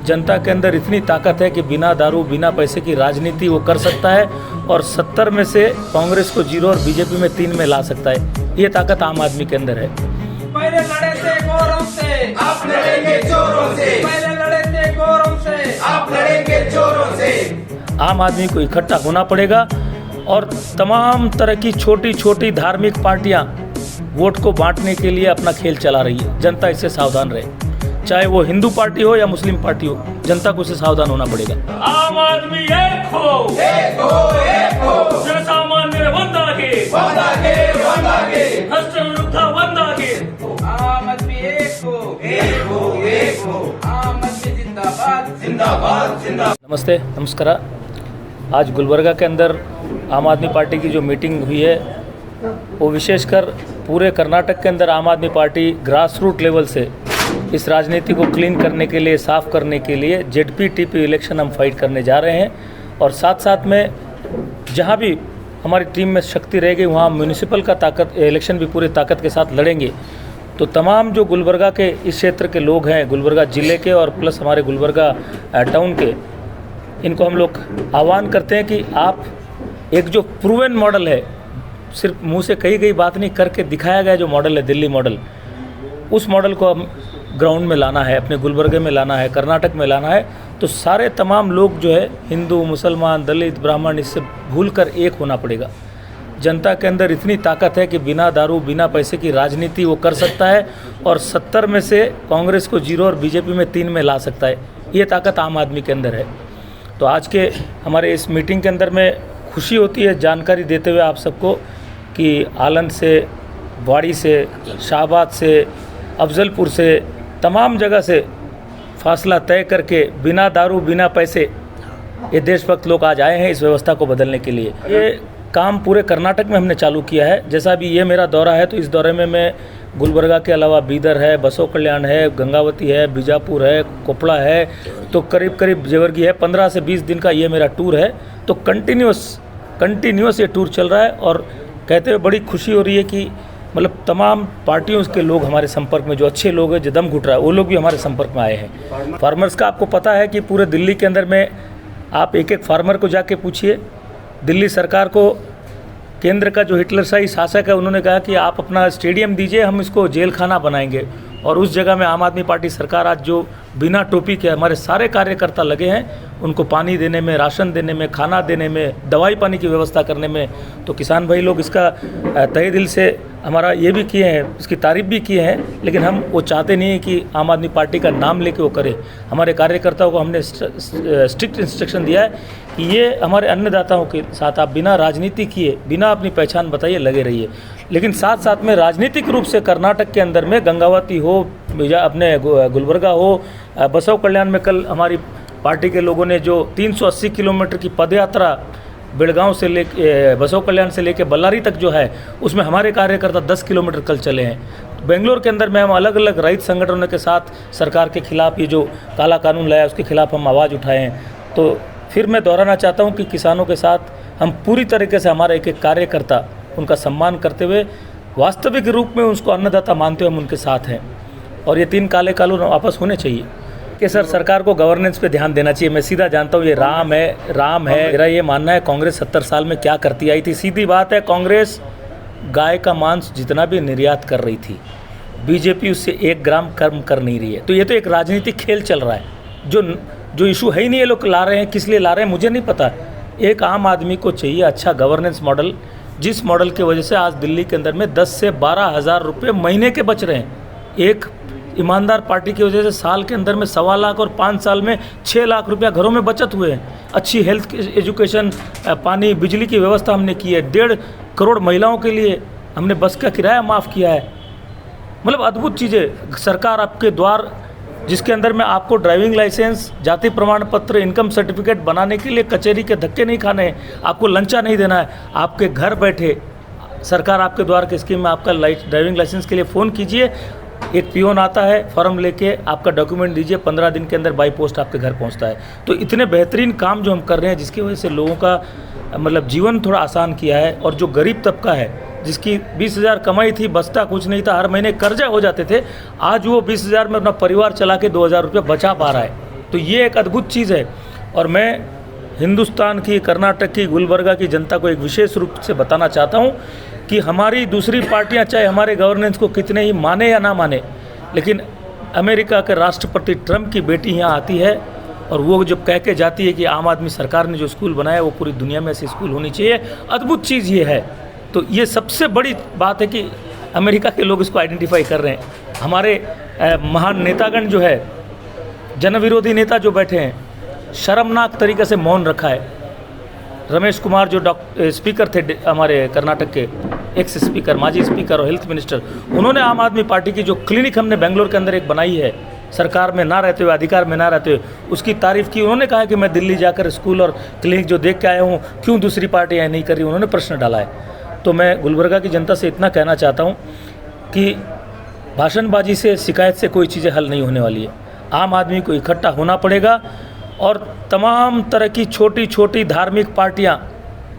जनता के अंदर इतनी ताकत है कि बिना दारू बिना पैसे की राजनीति वो कर सकता है और 70 में से कांग्रेस को 0 और बीजेपी में 3 में ला सकता है। ये ताकत आम आदमी के अंदर है। पहले लड़े थे गौरव से, आप लड़ेंगे चोरों से। पहले लड़े थे गौरव से, आप लड़ेंगे चोरों से। आम आदमी को इकट्ठा होना पड़ेगा और तमाम तरह की छोटी छोटी धार्मिक पार्टियां वोट को बांटने के लिए अपना खेल चला रही है। जनता इससे सावधान रहे, चाहे वो हिंदू पार्टी हो या मुस्लिम पार्टी हो, जनता को इससे सावधान होना पड़ेगा। आम आदमी एक हो, एक हो, एक हो। जनसामान्य ಒಂದಾಗಿ, ಒಂದಾಗಿ, ಒಂದಾಗಿ। ಭ್ರಷ್ಟ ವಿರುದ್ಧ ಒಂದಾಗಿ। आम आदमी एक हो, एक हो, एक हो। आम आदमी जिंदाबाद, जिंदाबाद, जिंदाबाद। नमस्ते, नमस्कार। आज गुलबर्गा के अंदर आम आदमी पार्टी की जो मीटिंग हुई है वो विशेषकर पूरे कर्नाटक के अंदर आम आदमी पार्टी ग्रास रूट लेवल से इस राजनीति को क्लीन करने के लिए, साफ़ करने के लिए ZP-TP इलेक्शन हम फाइट करने जा रहे हैं और साथ साथ में जहां भी हमारी टीम में शक्ति रहेगी वहां म्यूनिसिपल का ताकत इलेक्शन भी पूरी ताकत के साथ लड़ेंगे। तो तमाम जो गुलबर्गा के इस क्षेत्र के लोग हैं, गुलबर्गा ज़िले के और प्लस हमारे गुलबर्गा टाउन के, इनको हम लोग आह्वान करते हैं कि आप एक जो प्रूवन मॉडल है, सिर्फ मुंह से कही गई बात नहीं, करके दिखाया गया जो मॉडल है दिल्ली मॉडल, उस मॉडल को हम ग्राउंड में लाना है, अपने गुलबर्गे में लाना है, कर्नाटक में लाना है। तो सारे तमाम लोग जो है, हिंदू मुसलमान दलित ब्राह्मण, इससे भूलकर एक होना पड़ेगा। जनता के अंदर इतनी ताकत है कि बिना दारू बिना पैसे की राजनीति वो कर सकता है और 70 में से कांग्रेस को 0 और बीजेपी में 3 में ला सकता है। ये ताकत आम आदमी के अंदर है। तो आज के हमारे इस मीटिंग के अंदर में खुशी होती है जानकारी देते हुए आप सबको कि आलंद से, वाड़ी से, शाहबाद से, अफजलपुर से, तमाम जगह से फासला तय करके बिना दारू बिना पैसे ये देशभक्त लोग आज आए हैं इस व्यवस्था को बदलने के लिए। ये काम पूरे कर्नाटक में हमने चालू किया है। जैसा अभी ये मेरा दौरा है तो इस दौरे में मैं गुलबर्गा के अलावा बीदर है, बसव कल्याण है, गंगावती है, बीजापुर है, कोपड़ा है, तो करीब करीब जेवर्गी है। 15 से 20 दिन का ये मेरा टूर है। तो कंटिन्यूस ये टूर चल रहा है और कहते हुए बड़ी खुशी हो रही है कि मतलब तमाम पार्टियों के लोग हमारे संपर्क में, जो अच्छे लोग हैं, जो दम घुट रहा है, वो लोग भी हमारे संपर्क में आए हैं। फार्मर्स का आपको पता है कि पूरे दिल्ली के अंदर में आप एक एक फार्मर को जाके पूछिए। दिल्ली सरकार को केंद्र का जो हिटलरशाही शासक है उन्होंने कहा कि आप अपना स्टेडियम दीजिए, हम इसको जेल खाना बनाएंगे। और उस जगह में आम आदमी पार्टी सरकार आज जो बिना टोपी के हमारे सारे कार्यकर्ता लगे हैं, उनको पानी देने में, राशन देने में, खाना देने में, दवाई पानी की व्यवस्था करने में। तो किसान भाई लोग इसका तहे दिल से हमारा ये भी किए हैं, इसकी तारीफ भी किए हैं। लेकिन हम वो चाहते नहीं हैं कि आम आदमी पार्टी का नाम लेके वो करे। हमारे कार्यकर्ताओं को हमने स्ट्रिक्ट इंस्ट्रक्शन दिया है कि ये हमारे अन्नदाताओं के साथ आप बिना राजनीति किए, बिना अपनी पहचान बताइए लगे रहिए। लेकिन साथ साथ में राजनीतिक रूप से कर्नाटक के अंदर में गंगावती हो या अपने गुलबर्गा हो, बसव कल्याण में कल हमारी पार्टी के लोगों ने जो 380 किलोमीटर की पदयात्रा बेलगांव से लेके बसव कल्याण से लेके बल्लारी तक जो है, उसमें हमारे कार्यकर्ता 10 किलोमीटर कल चले हैं। बेंगलोर के अंदर में हम अलग अलग रहित संगठनों के साथ सरकार के खिलाफ ये जो काला कानून लाया उसके खिलाफ हम आवाज़ उठाए हैं। तो फिर मैं दोहराना चाहता हूँ कि किसानों के साथ हम पूरी तरीके से हमारा एक एक कार्यकर्ता, उनका सम्मान करते हुए, वास्तविक रूप में उसको अन्नदाता मानते हुए हम उनके साथ हैं। और ये 3 काले कानून वापस होने चाहिए कि सर सरकार को गवर्नेंस पे ध्यान देना चाहिए। मैं सीधा जानता हूँ ये राम है। मेरा ये मानना है कांग्रेस 70 साल में क्या करती आई थी। सीधी बात है, कांग्रेस गाय का मांस जितना भी निर्यात कर रही थी, बीजेपी उससे 1 ग्राम कम कर नहीं रही है। तो ये तो एक राजनीतिक खेल चल रहा है। जो इशू है ही नहीं, ये लोग ला रहे हैं, किस लिए ला रहे हैं मुझे नहीं पता। एक आम आदमी को चाहिए अच्छा गवर्नेंस मॉडल, जिस मॉडल की वजह से आज दिल्ली के अंदर में 10 से 12 हज़ार रुपये महीने के बच रहे हैं। एक ईमानदार पार्टी की वजह से साल के अंदर में 1.25 लाख और 5 साल में 6 लाख रुपया घरों में बचत हुए हैं। अच्छी हेल्थ, एजुकेशन, पानी, बिजली की व्यवस्था हमने की है। 1.5 करोड़ महिलाओं के लिए हमने बस का किराया माफ़ किया है। मतलब अद्भुत चीज़ें। सरकार आपके द्वार, जिसके अंदर में आपको ड्राइविंग लाइसेंस, जाति प्रमाण पत्र, इनकम सर्टिफिकेट बनाने के लिए कचहरी के धक्के नहीं खाने हैं, आपको लंचा नहीं देना है। आपके घर बैठे सरकार आपके द्वार के स्कीम में आपका ड्राइविंग लाइसेंस के लिए फ़ोन कीजिए, एक पियोन आता है, फॉर्म लेके आपका डॉक्यूमेंट दीजिए, 15 दिन के अंदर बाई पोस्ट आपके घर पहुंचता है। तो इतने बेहतरीन काम जो हम कर रहे हैं, जिसकी वजह से लोगों का मतलब जीवन थोड़ा आसान किया है। और जो गरीब तबका है, जिसकी 20,000 कमाई थी, बचता कुछ नहीं था, हर महीने कर्जा हो जाते थे, आज वो 20,000 में अपना परिवार चला के 2,000 रुपये बचा पा रहा है। तो ये एक अद्भुत चीज़ है। और मैं हिंदुस्तान की, कर्नाटक की, गुलबर्गा की जनता को एक विशेष रूप से बताना चाहता हूँ कि हमारी दूसरी पार्टियाँ चाहे हमारे गवर्नेंस को कितने ही माने या ना माने, लेकिन अमेरिका के राष्ट्रपति ट्रंप की बेटी यहाँ आती है और वो जब कह के जाती है कि आम आदमी सरकार ने जो स्कूल बनाया वो पूरी दुनिया में ऐसे स्कूल होनी चाहिए, अद्भुत चीज़ ये है। तो ये सबसे बड़ी बात है कि अमेरिका के लोग इसको आइडेंटिफाई कर रहे हैं। हमारे महान नेतागण जो है, जनविरोधी नेता जो बैठे हैं, शर्मनाक तरीके से मौन रखा है। रमेश कुमार जो स्पीकर थे हमारे कर्नाटक के, एक्स स्पीकर, माजी स्पीकर और हेल्थ मिनिस्टर, उन्होंने आम आदमी पार्टी की जो क्लिनिक हमने बेंगलोर के अंदर एक बनाई है, सरकार में ना रहते हुए, अधिकार में ना रहते हुए, उसकी तारीफ़ की। उन्होंने कहा कि मैं दिल्ली जाकर स्कूल और क्लिनिक जो देख के आया हूँ, क्यों दूसरी पार्टियाँ नहीं कर रही, उन्होंने प्रश्न डाला है। तो मैं गुलबर्गा की जनता से इतना कहना चाहता हूँ कि भाषणबाजी से, शिकायत से कोई चीज़ें हल नहीं होने वाली है। आम आदमी को इकट्ठा होना पड़ेगा और तमाम तरह की छोटी छोटी धार्मिक पार्टियाँ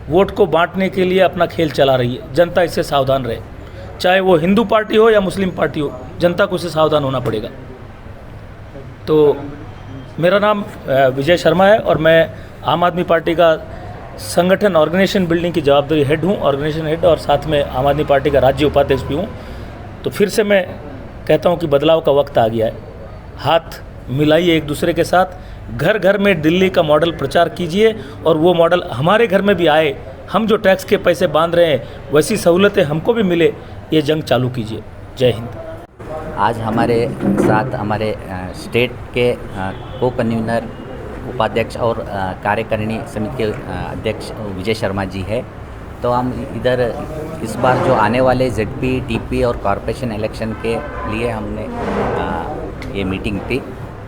वोट को बांटने के लिए अपना खेल चला रही है। जनता इससे सावधान रहे, चाहे वो हिंदू पार्टी हो या मुस्लिम पार्टी हो, जनता को इससे सावधान होना पड़ेगा। तो मेरा नाम विजय शर्मा है और मैं आम आदमी पार्टी का संगठन ऑर्गेनाइजेशन बिल्डिंग की जवाबदारी हेड हूँ, ऑर्गेनाइजेशन हेड, और साथ में आम आदमी पार्टी का राज्य उपाध्यक्ष भी हूँ। तो फिर से मैं कहता हूँ कि बदलाव का वक्त आ गया है। हाथ मिलाइए एक दूसरे के साथ, घर घर में दिल्ली का मॉडल प्रचार कीजिए और वो मॉडल हमारे घर में भी आए। हम जो टैक्स के पैसे बांध रहे हैं वैसी सहूलतें हमको भी मिले, ये जंग चालू कीजिए। जय हिंद। आज हमारे साथ हमारे स्टेट के को कन्वीनर, उपाध्यक्ष और कार्यकारिणी समिति के अध्यक्ष विजय शर्मा जी है। तो हम इधर इस बार जो आने वाले ZP, TP और कॉरपोरेशन इलेक्शन के लिए हमने ये मीटिंग थी।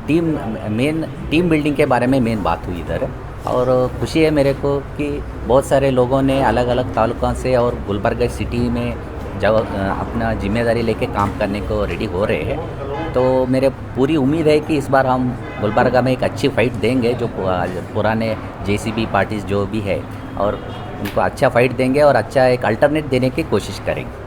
टीम बिल्डिंग के बारे में मेन बात हुई इधर। और खुशी है मेरे को कि बहुत सारे लोगों ने अलग अलग तालुकों से और गुलबर्गा सिटी में जब अपना जिम्मेदारी लेके काम करने को रेडी हो रहे हैं। तो मेरे पूरी उम्मीद है कि इस बार हम गुलबर्गा में एक अच्छी फाइट देंगे। जो पुराने JCB पार्टीज जो भी है, और उनको अच्छा फाइट देंगे और अच्छा एक अल्टरनेट देने की कोशिश करेंगे।